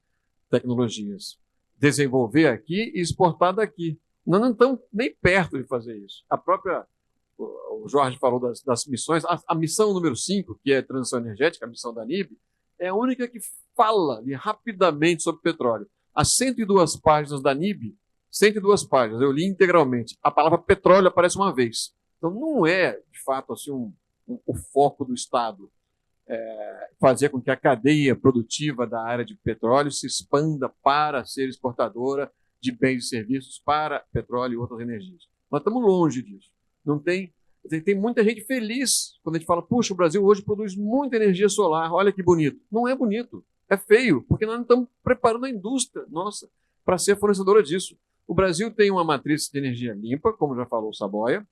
tecnologias. Desenvolver aqui e exportar daqui. Nós não estamos nem perto de fazer isso. O Jorge falou das missões. A missão número 5, que é a transição energética, a missão da NIB, é a única que fala rapidamente sobre petróleo. As 102 páginas da NIB, 102 páginas, eu li integralmente. A palavra petróleo aparece uma vez. Então, não é, de fato, assim, o foco do Estado fazer com que a cadeia produtiva da área de petróleo se expanda para ser exportadora de bens e serviços para petróleo e outras energias. Nós estamos longe disso. Não tem muita gente feliz quando a gente fala, puxa, o Brasil hoje produz muita energia solar, olha que bonito. Não é bonito, é feio, porque nós não estamos preparando a indústria nossa para ser fornecedora disso. O Brasil tem uma matriz de energia limpa, como já falou o Saboia,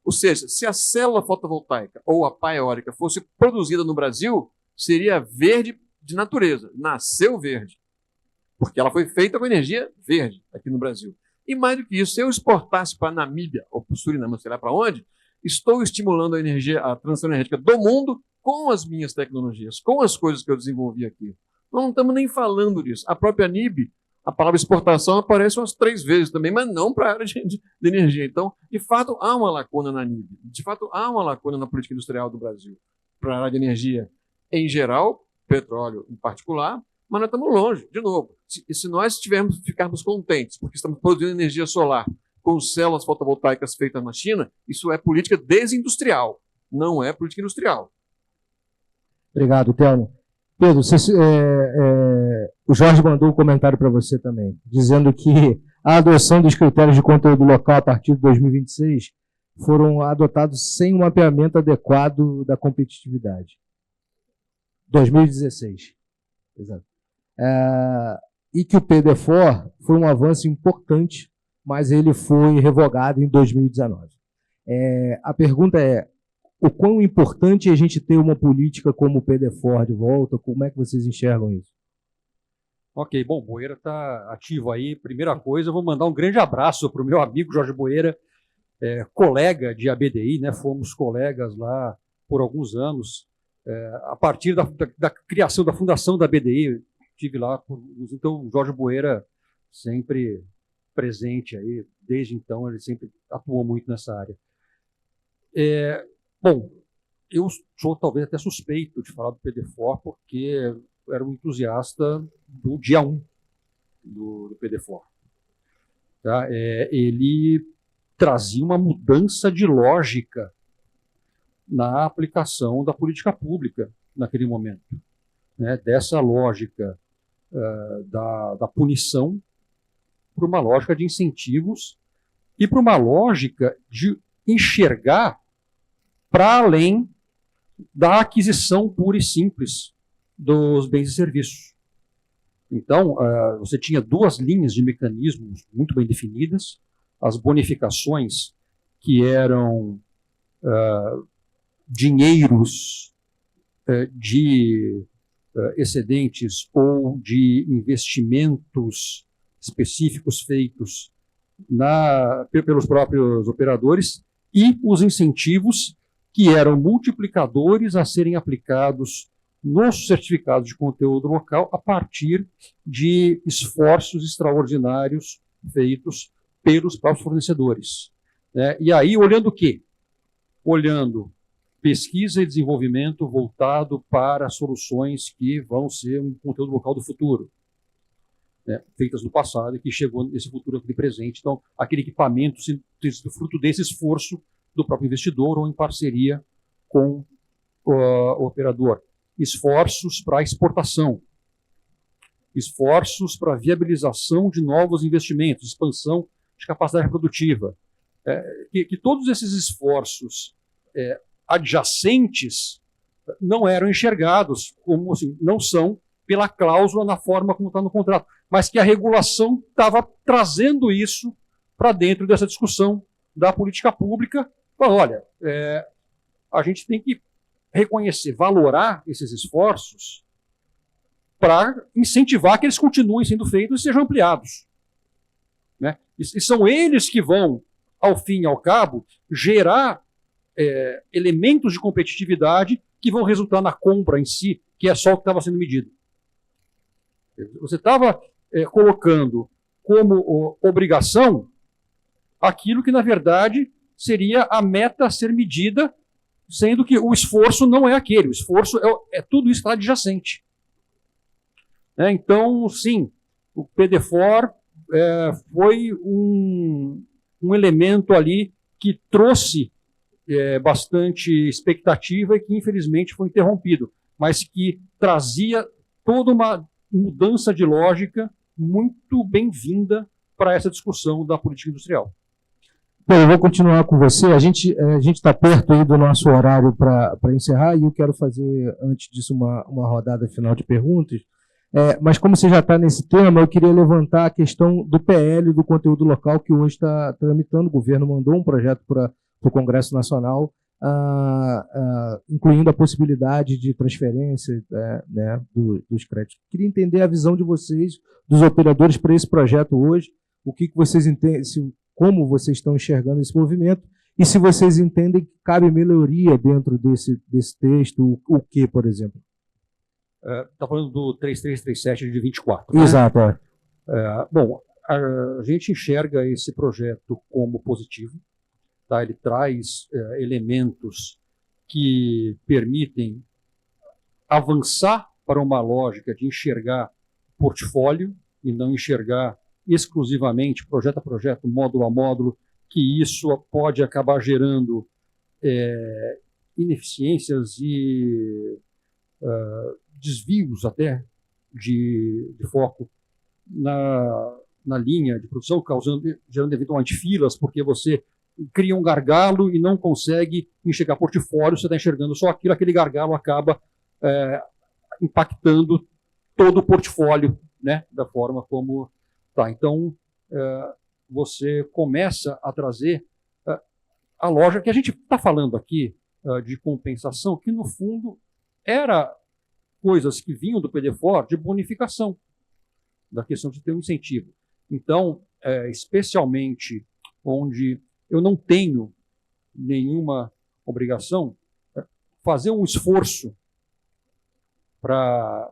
ou seja, se a célula fotovoltaica ou a pá eólica fosse produzida no Brasil, seria verde de natureza, nasceu verde, porque ela foi feita com energia verde aqui no Brasil. E mais do que isso, se eu exportasse para a Namíbia ou para o Suriname, sei lá para onde, estou estimulando a transição energética do mundo com as minhas tecnologias, com as coisas que eu desenvolvi aqui. Nós não estamos nem falando disso. A própria NIB, a palavra exportação aparece umas 3 vezes também, mas não para a área de energia. Então, de fato, há uma lacuna na NIB. De fato, há uma lacuna na política industrial do Brasil para a área de energia em geral, petróleo em particular, mas nós estamos longe, de novo. Se nós ficarmos contentes porque estamos produzindo energia solar com células fotovoltaicas feitas na China, isso é política desindustrial, não é política industrial. Obrigado, Telmo. Pedro, o Jorge mandou um comentário para você também, dizendo que a adoção dos critérios de conteúdo local a partir de 2026 foram adotados sem um mapeamento adequado da competitividade. 2016. Exato. E que o PDFOR foi um avanço importante, mas ele foi revogado em 2019. A pergunta é, o quão importante é a gente ter uma política como o PDFOR de volta? Como é que vocês enxergam isso? Ok, bom, Boeira está ativo aí. Primeira coisa, eu vou mandar um grande abraço para o meu amigo Jorge Boeira, colega de ABDI, né? Fomos colegas lá por alguns anos. A partir da criação da fundação da ABDI, estive lá, então o Jorge Boeira sempre presente aí, desde então ele sempre atuou muito nessa área. Bom, eu sou talvez até suspeito de falar do PDFOR, porque eu era um entusiasta do dia 1 do PDFOR. Tá? Ele trazia uma mudança de lógica na aplicação da política pública naquele momento. Né? Dessa lógica da punição para uma lógica de incentivos e para uma lógica de enxergar para além da aquisição pura e simples dos bens e serviços. Então, você tinha duas linhas de mecanismos muito bem definidas, as bonificações, que eram dinheiros de excedentes ou de investimentos específicos feitos pelos próprios operadores, e os incentivos, que eram multiplicadores a serem aplicados nos certificados de conteúdo local a partir de esforços extraordinários feitos pelos próprios fornecedores. E aí, olhando o quê? Olhando pesquisa e desenvolvimento voltado para soluções que vão ser um conteúdo local do futuro, feitas no passado e que chegou nesse futuro aqui presente. Então, aquele equipamento tem sido fruto desse esforço do próprio investidor ou em parceria com o operador. Esforços para exportação, esforços para viabilização de novos investimentos, expansão de capacidade produtiva. Que todos esses esforços adjacentes não eram enxergados como assim, não são pela cláusula na forma como está no contrato, mas que a regulação estava trazendo isso para dentro dessa discussão da política pública. Olha, a gente tem que reconhecer, valorar esses esforços para incentivar que eles continuem sendo feitos e sejam ampliados. E são eles que vão, ao fim e ao cabo, gerar elementos de competitividade que vão resultar na compra em si, que é só o que estava sendo medido. Você estava colocando como obrigação aquilo que, na verdade, seria a meta a ser medida, sendo que o esforço não é aquele, o esforço é tudo isso que está adjacente. Então, sim, o PDFOR foi um elemento ali que trouxe bastante expectativa e que, infelizmente, foi interrompido, mas que trazia toda uma mudança de lógica muito bem-vinda para essa discussão da política industrial. Bom, eu vou continuar com você. A gente está perto aí do nosso horário para encerrar e eu quero fazer, antes disso, uma rodada final de perguntas. Mas como você já está nesse tema, eu queria levantar a questão do PL, do conteúdo local, que hoje está tramitando. O governo mandou um projeto para o Congresso Nacional, incluindo a possibilidade de transferência dos créditos. Queria entender a visão de vocês, dos operadores, para esse projeto hoje, o que vocês entendem, como vocês estão enxergando esse movimento, e se vocês entendem que cabe melhoria dentro desse texto, o que, por exemplo? Está falando do 3337 de 24. Né? Exato. Bom, a gente enxerga esse projeto como positivo. Tá? Ele traz elementos que permitem avançar para uma lógica de enxergar portfólio e não enxergar exclusivamente projeto a projeto, módulo a módulo, que isso pode acabar gerando ineficiências e desvios até de foco na linha de produção, gerando eventualmente filas, porque você cria um gargalo e não consegue enxergar portfólio, você está enxergando só aquilo, aquele gargalo acaba impactando todo o portfólio, né, da forma como está. Então, você começa a trazer a lógica que a gente está falando aqui de compensação, que no fundo era coisas que vinham do PDFOR de bonificação, da questão de ter um incentivo. Então, especialmente onde eu não tenho nenhuma obrigação, fazer um esforço para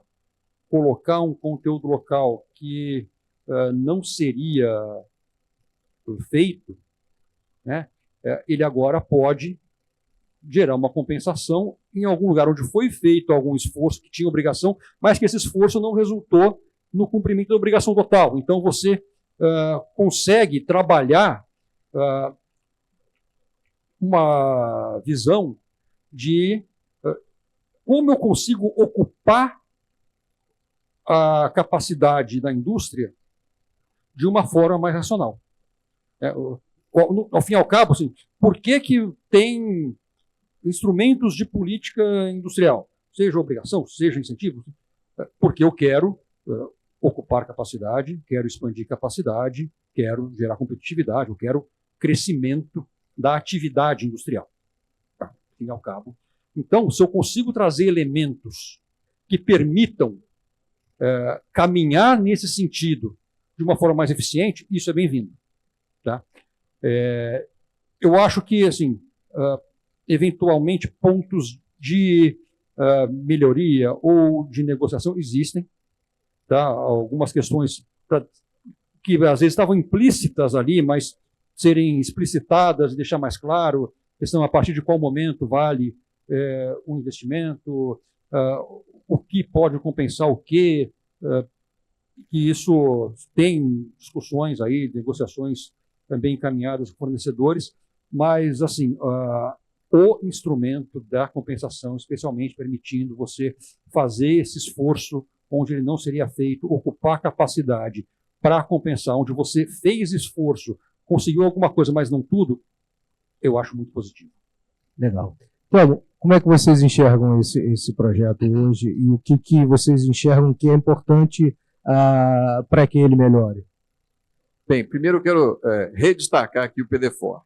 colocar um conteúdo local que não seria feito, né, ele agora pode gerar uma compensação em algum lugar onde foi feito algum esforço que tinha obrigação, mas que esse esforço não resultou no cumprimento da obrigação total. Então, você consegue trabalhar uma visão de como eu consigo ocupar a capacidade da indústria de uma forma mais racional. Ao fim e ao cabo, assim, por que tem instrumentos de política industrial? Seja obrigação, seja incentivo? Porque eu quero ocupar capacidade, quero expandir capacidade, quero gerar competitividade, eu quero crescimento da atividade industrial. Ao fim e ao cabo. Então, se eu consigo trazer elementos que permitam caminhar nesse sentido de uma forma mais eficiente, isso é bem-vindo. Tá? Eu acho que, assim, eventualmente, pontos de melhoria ou de negociação existem. Tá? Algumas questões que às vezes estavam implícitas ali, mas serem explicitadas e deixar mais claro, questão a partir de qual momento vale um investimento, o que pode compensar o quê, que isso tem discussões aí, negociações também encaminhadas com fornecedores, mas assim, o instrumento da compensação, especialmente permitindo você fazer esse esforço onde ele não seria feito, ocupar capacidade para compensar, onde você fez esforço, conseguiu alguma coisa, mas não tudo, eu acho muito positivo. Legal. Então, como é que vocês enxergam esse projeto hoje e o que vocês enxergam que é importante para que ele melhore? Bem, primeiro eu quero redestacar aqui o PDFOR.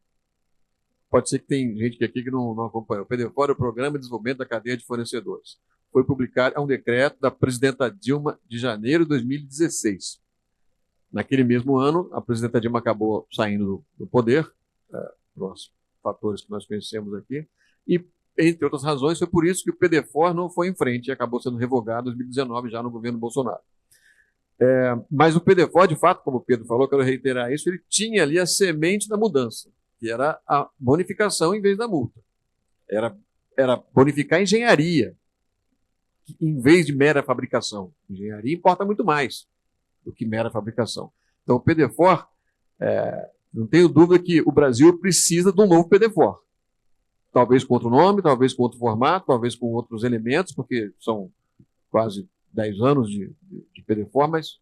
Pode ser que tem gente aqui que não acompanha. O PDFOR é o Programa de Desenvolvimento da Cadeia de Fornecedores. Foi publicado, é um decreto da presidenta Dilma de janeiro de 2016. Naquele mesmo ano, a presidenta Dilma acabou saindo do poder, por fatores que nós conhecemos aqui, e, entre outras razões, foi por isso que o PDFOR não foi em frente e acabou sendo revogado em 2019, já no governo Bolsonaro. Mas o PDFOR, de fato, como o Pedro falou, quero reiterar isso, ele tinha ali a semente da mudança, que era a bonificação em vez da multa. Era bonificar a engenharia, em vez de mera fabricação. Engenharia importa muito mais do que mera fabricação. Então, o PDFOR, não tenho dúvida que o Brasil precisa de um novo PDFOR. Talvez com outro nome, talvez com outro formato, talvez com outros elementos, porque são quase 10 anos de PDFOR, mas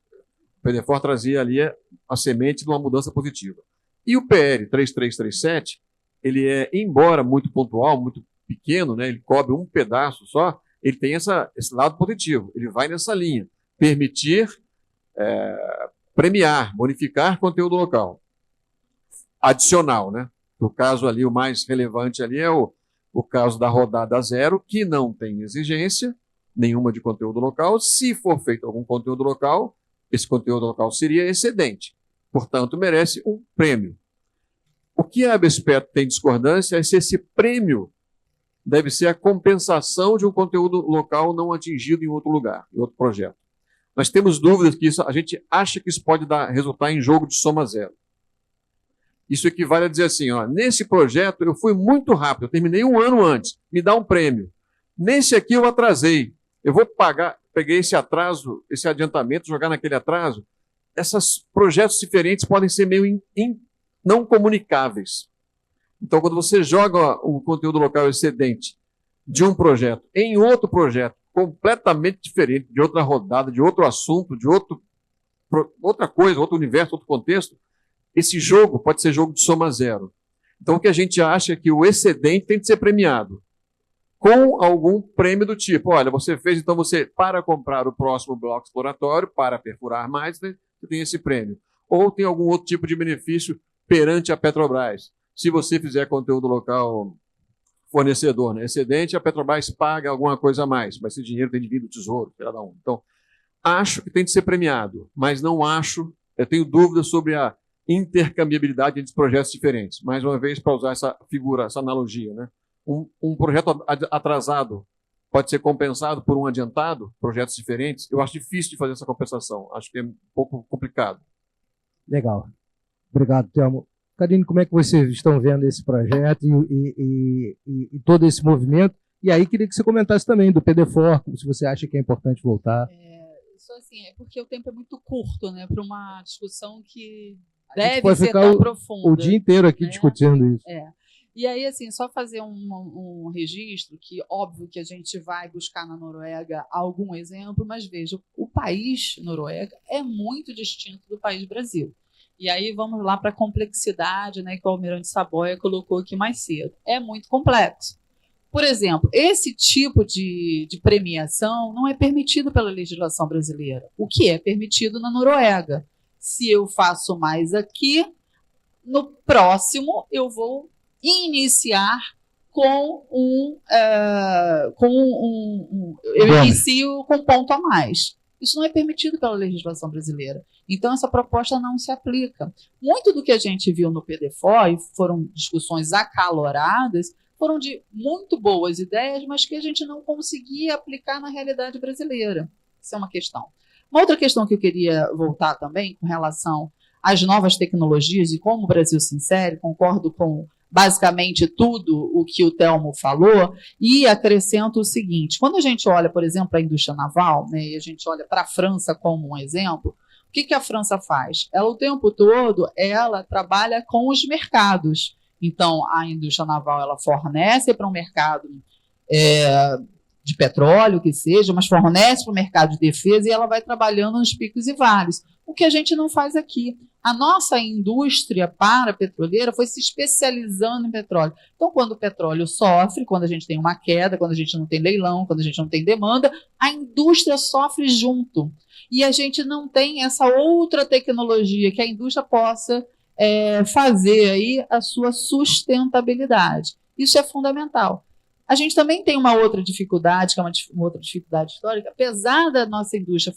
o PDFOR trazia ali a semente de uma mudança positiva. E o PL 3337, ele embora muito pontual, muito pequeno, né, ele cobre um pedaço só, ele tem esse lado positivo, ele vai nessa linha, permitir premiar, bonificar conteúdo local. Adicional, né? No caso ali, o mais relevante ali é o caso da rodada zero, que não tem exigência nenhuma de conteúdo local. Se for feito algum conteúdo local, esse conteúdo local seria excedente. Portanto, merece um prêmio. O que a ABSPET tem discordância é se esse prêmio deve ser a compensação de um conteúdo local não atingido em outro lugar, em outro projeto. Nós temos dúvidas que a gente acha que isso pode resultar em jogo de soma zero. Isso equivale a dizer assim, nesse projeto eu fui muito rápido, eu terminei um ano antes, me dá um prêmio. Nesse aqui eu atrasei, eu vou pagar, peguei esse atraso, esse adiantamento, jogar naquele atraso. Esses projetos diferentes podem ser meio não comunicáveis. Então, quando você joga o conteúdo local excedente de um projeto em outro projeto completamente diferente, de outra rodada, de outro assunto, de outra coisa, outro universo, outro contexto, esse jogo pode ser jogo de soma zero. Então, o que a gente acha é que o excedente tem de ser premiado com algum prêmio do tipo, olha, você fez, então você, para comprar o próximo bloco exploratório, para perfurar mais, né, você tem esse prêmio. Ou tem algum outro tipo de benefício perante a Petrobras. Se você fizer conteúdo local fornecedor, né, excedente, a Petrobras paga alguma coisa a mais, mas esse dinheiro tem de vir do Tesouro, cada um. Então, acho que tem de ser premiado, mas não acho, eu tenho dúvidas sobre a intercambiabilidade entre projetos diferentes. Mais uma vez, para usar essa figura, essa analogia, né? Um projeto atrasado pode ser compensado por um adiantado, projetos diferentes. Eu acho difícil de fazer essa compensação. Acho que é um pouco complicado. Legal. Obrigado, Thelmo. Karine, como é que vocês estão vendo esse projeto e todo esse movimento? E aí, queria que você comentasse também do PDFOR, se você acha que é importante voltar. Isso assim, é porque o tempo é muito curto, né, para uma discussão que A gente deve pode ser ficar tão profunda. o dia inteiro aqui discutindo isso. E aí, assim, só fazer um registro, que óbvio que a gente vai buscar na Noruega algum exemplo, mas veja, o país Noruega é muito distinto do país Brasil. E aí vamos lá para a complexidade, né, que o Almirante Saboia colocou aqui mais cedo. É muito complexo. Por exemplo, esse tipo de premiação não é permitido pela legislação brasileira. O que é permitido na Noruega? Se eu faço mais aqui, no próximo eu vou iniciar com eu inicio com ponto a mais. Isso não é permitido pela legislação brasileira. Então, essa proposta não se aplica. Muito do que a gente viu no PDFO, e foram discussões acaloradas, foram de muito boas ideias, mas que a gente não conseguia aplicar na realidade brasileira. Isso é uma questão. Uma outra questão que eu queria voltar também, com relação às novas tecnologias e como o Brasil se insere, concordo com basicamente tudo o que o Telmo falou, e acrescento o seguinte: quando a gente olha, por exemplo, a indústria naval, né, e a gente olha para a França como um exemplo, o que a França faz? Ela, o tempo todo, ela trabalha com os mercados. Então, a indústria naval, ela fornece para um mercado de petróleo, que seja, mas fornece para o mercado de defesa e ela vai trabalhando nos picos e vales. O que a gente não faz aqui. A nossa indústria petroleira foi se especializando em petróleo. Então, quando o petróleo sofre, quando a gente tem uma queda, quando a gente não tem leilão, quando a gente não tem demanda, a indústria sofre junto. E a gente não tem essa outra tecnologia que a indústria possa fazer aí a sua sustentabilidade. Isso é fundamental. A gente também tem uma outra dificuldade, que é uma outra dificuldade histórica, apesar da nossa indústria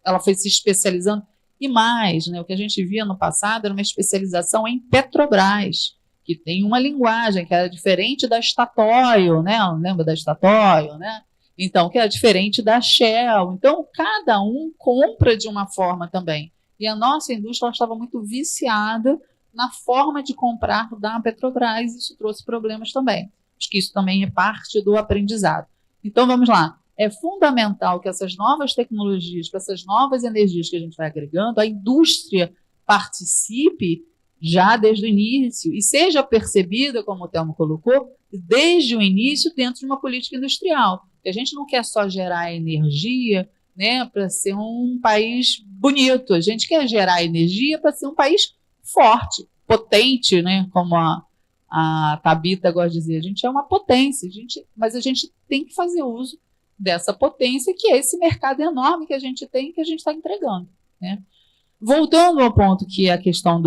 ela foi se especializando, e mais, né, o que a gente via no passado era uma especialização em Petrobras, que tem uma linguagem que era diferente da Statoil, né? Lembra da Statoil, né? Então, que era diferente da Shell. Então, cada um compra de uma forma também. E a nossa indústria ela estava muito viciada na forma de comprar da Petrobras, e isso trouxe problemas também. Acho que isso também é parte do aprendizado. Então, vamos lá. É fundamental que essas novas tecnologias, para essas novas energias que a gente vai agregando, a indústria participe já desde o início e seja percebida, como o Telmo colocou, desde o início dentro de uma política industrial. A gente não quer só gerar energia, né, para ser um país bonito, a gente quer gerar energia para ser um país forte, potente, né, como a Tabita gosta de dizer, a gente é uma potência, mas a gente tem que fazer uso dessa potência, que é esse mercado enorme que a gente tem, que a gente está entregando, né? Voltando ao ponto que é a questão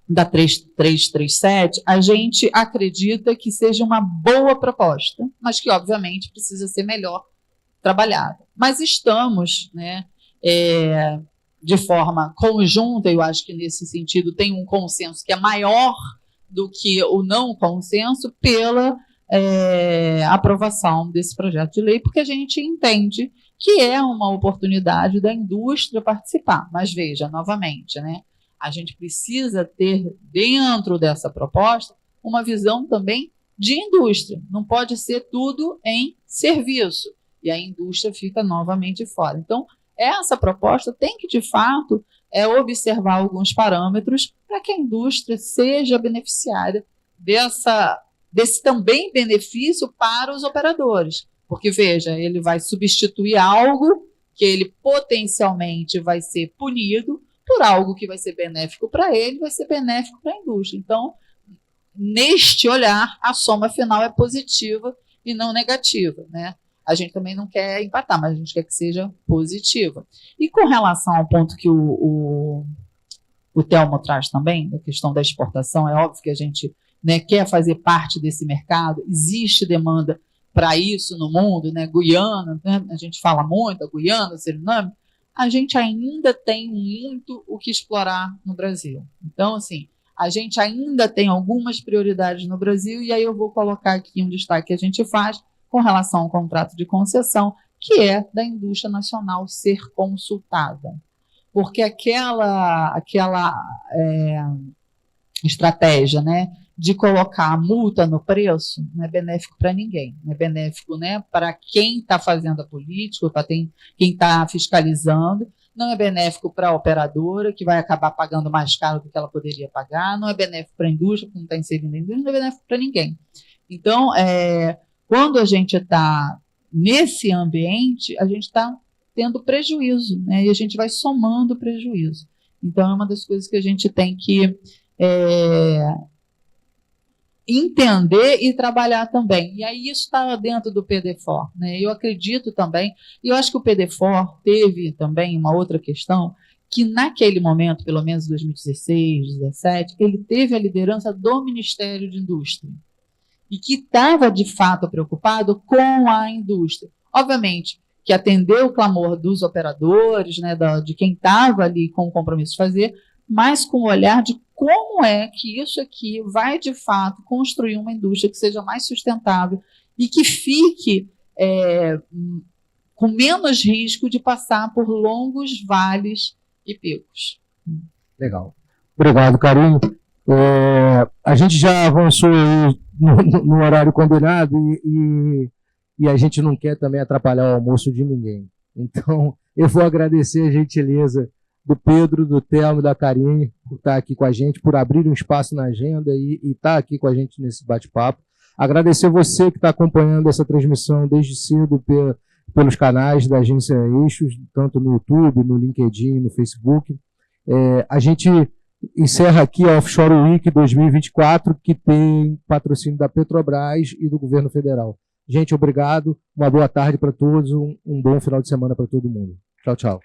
da 3337, a gente acredita que seja uma boa proposta, mas que, obviamente, precisa ser melhor trabalhada. Mas estamos, né, de forma conjunta, eu acho que nesse sentido tem um consenso que é maior do que o não consenso pela aprovação desse projeto de lei, porque a gente entende que é uma oportunidade da indústria participar. Mas veja, novamente, né, a gente precisa ter dentro dessa proposta uma visão também de indústria. Não pode ser tudo em serviço, e a indústria fica novamente fora. Então, essa proposta tem que, de fato, observar alguns parâmetros para que a indústria seja beneficiária desse também benefício para os operadores. Porque, veja, ele vai substituir algo que ele potencialmente vai ser punido por algo que vai ser benéfico para ele, vai ser benéfico para a indústria. Então, neste olhar, a soma final é positiva e não negativa, né? A gente também não quer empatar, mas a gente quer que seja positiva. E com relação ao ponto que o Telmo traz também, da questão da exportação, é óbvio que a gente, né, quer fazer parte desse mercado, existe demanda para isso no mundo, né? Guiana, né? A gente fala muito, a Guiana, Suriname, a gente ainda tem muito o que explorar no Brasil. Então, assim, a gente ainda tem algumas prioridades no Brasil, e aí eu vou colocar aqui um destaque que a gente faz com relação ao contrato de concessão, que é da indústria nacional ser consultada. Porque aquela estratégia, né, de colocar a multa no preço não é benéfico para ninguém. Não é benéfico, né, para quem está fazendo a política, para quem está fiscalizando, não é benéfico para a operadora, que vai acabar pagando mais caro do que ela poderia pagar, não é benéfico para a indústria, porque não está inserindo a indústria, não é benéfico para ninguém. Então, quando a gente está nesse ambiente, a gente está tendo prejuízo, né? E a gente vai somando prejuízo. Então, é uma das coisas que a gente tem que entender e trabalhar também. E aí isso está dentro do PDFOR, né? Eu acredito também, e eu acho que o PDFOR teve também uma outra questão, que naquele momento, pelo menos 2016, 2017, ele teve a liderança do Ministério de Indústria, e que estava, de fato, preocupado com a indústria. Obviamente, que atendeu o clamor dos operadores, né, de quem estava ali com o compromisso de fazer, mas com o olhar de como é que isso aqui vai, de fato, construir uma indústria que seja mais sustentável e que fique com menos risco de passar por longos vales e picos. Legal. Obrigado, Karine. A gente já avançou no horário combinado e a gente não quer também atrapalhar o almoço de ninguém. Então, eu vou agradecer a gentileza do Pedro, do Telmo e da Karine por estar aqui com a gente, por abrir um espaço na agenda e estar aqui com a gente nesse bate-papo. Agradecer você que está acompanhando essa transmissão desde cedo pelos canais da Agência Eixos, tanto no YouTube, no LinkedIn, no Facebook. A gente encerra aqui a Offshore Week 2024, que tem patrocínio da Petrobras e do Governo Federal. Gente, obrigado, uma boa tarde para todos, um bom final de semana para todo mundo. Tchau, tchau.